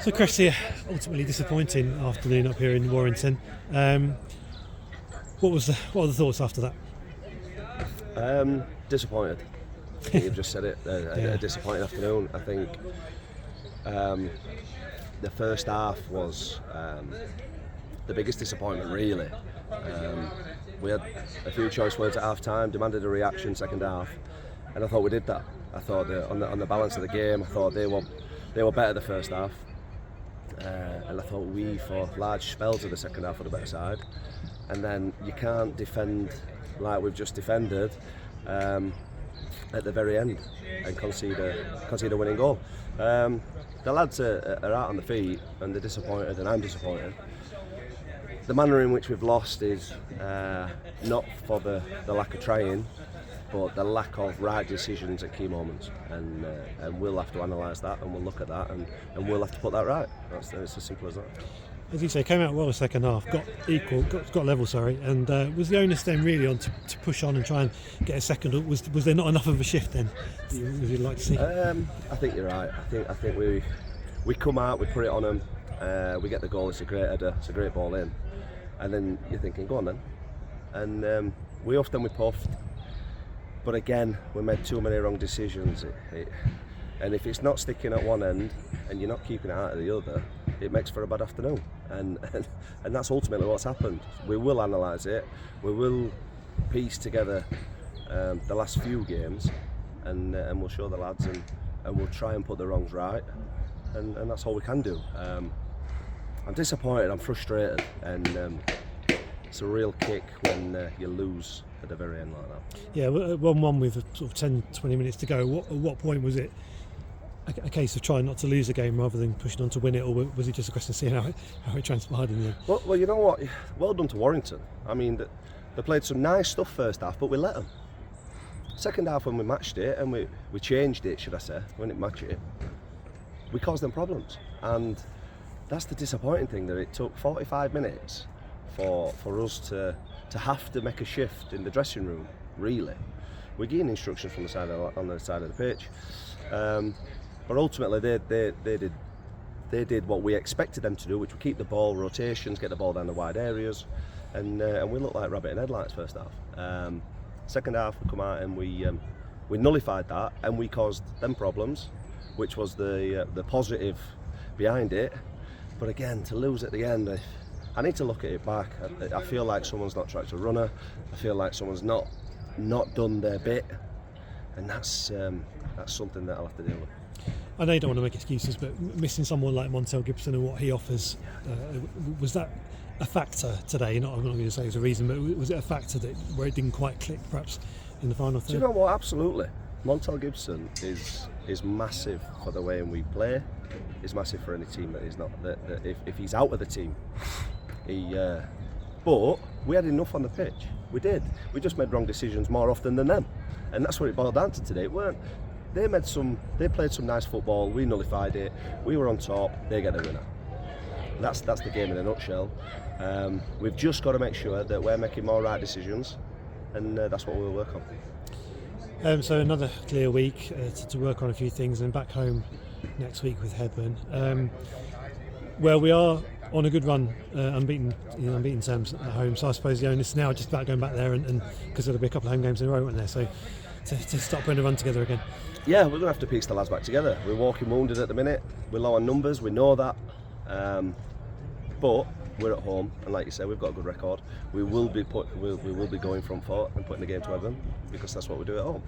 So Cresswell, ultimately disappointing afternoon up here in Warrington. What are the thoughts after that? Disappointed. I think you've just said it. A disappointing afternoon. I think the first half was the biggest disappointment, really. We had a few choice words at half time, demanded a reaction second half, and I thought we did that. I thought that on the balance of the game, I thought they were better the first half, and I thought we, for large spells of the second half, were the better side. And then you can't defend like we've just defended at the very end and concede a winning goal. The lads are out on the feet and they're disappointed, and I'm disappointed. The manner in which we've lost is not for the lack of trying, but the lack of right decisions at key moments, and we'll have to analyse that, and we'll look at that, and we'll have to put that right. It's as simple as that. As you say, came out well the second half, got level, and was the onus then really on to push on and try and get a second? Or was there not enough of a shift then that you'd like to see? I think you're right. I think we come out, we put it on them, we get the goal. It's a great header, it's a great ball in, and then you're thinking, go on then, and we huffed and we puffed, but again we made too many wrong decisions. And if it's not sticking at one end and you're not keeping it out of the other, it makes for a bad afternoon. And that's ultimately what's happened. We will analyse it, we will piece together the last few games, and we'll show the lads, and we'll try and put the wrongs right, and that's all we can do. I'm disappointed, I'm frustrated, and it's a real kick when you lose at the very end like that. Yeah, 1-1 with sort of 10-20 minutes to go. At what point was it a case of trying not to lose the game rather than pushing on to win it, or was it just a question of seeing how it transpired in the end? Well, you know what? Well done to Warrington. I mean, they played some nice stuff first half, but we let them. Second half, when we matched it, and we changed it, should I say, we didn't match it, we caused them problems. And that's the disappointing thing, that it took 45 minutes for us to have to make a shift in the dressing room, really. We're getting instructions from on the side of the pitch. But ultimately, they did what we expected them to do, which was keep the ball, rotations, get the ball down the wide areas, and we looked like rabbit in headlights first half. Second half, we come out and we nullified that, and we caused them problems, which was the positive behind it. But again, to lose at the end, I need to look at it back. I feel like someone's not tracked a runner. I feel like someone's not done their bit, and that's something that I'll have to deal with. I know you don't want to make excuses, but missing someone like Montel Gibson and what he offers, was that a factor today? I'm not going to say it was a reason, but was it a factor where it didn't quite click, perhaps, in the final third? Do you know what? Absolutely. Montel Gibson is massive for the way we play. He's massive for any team that is not. That if he's out of the team, but we had enough on the pitch. We did. We just made wrong decisions more often than them, and that's what it boiled down to today. It weren't. They played some nice football. We nullified it. We were on top. They get the winner. That's the game in a nutshell. We've just got to make sure that we're making more right decisions, and that's what we'll work on. So another clear week to work on a few things, and back home next week with Hebburn. Well, we are on a good run, unbeaten terms at home. So I suppose the onus now just about going back there, and because there'll be a couple of home games in a row, won't there? So to start putting a run together again. Yeah, we're going to have to piece the lads back together. We're walking wounded at the minute. We're low on numbers. We know that, but we're at home, and like you say, we've got a good record. We will be going front foot and putting the game to Hebburn, because that's what we do at home.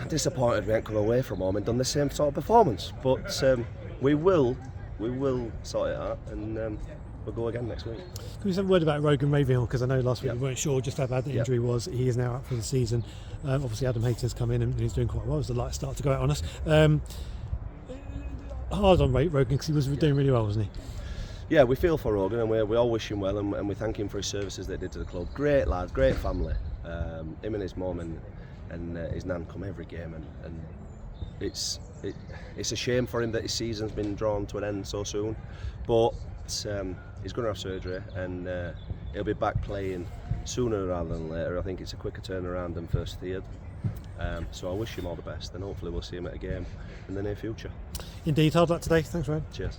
I'm disappointed we ain't come away from home and done the same sort of performance, but we will sort it out, and we'll go again next week. Can we have a word about Rogan Ravenhill, because I know last week we weren't sure just how bad the injury was. He is now out for the season. Obviously Adam Hayter's come in and he's doing quite well. It was a light start to go out on us. Hard on Rogan, because he was doing really well, wasn't he? Yeah, we feel for Rogan, and we all wish him well, and we thank him for his services that he did to the club. Great lad, great family. Him and his mum and his nan come every game, and it's a shame for him that his season's been drawn to an end so soon, but he's going to have surgery, and he'll be back playing sooner rather than later. I think it's a quicker turnaround than first feared. So I wish him all the best, and hopefully we'll see him at a game in the near future. Indeed, hard luck today. Thanks, Ryan. Cheers.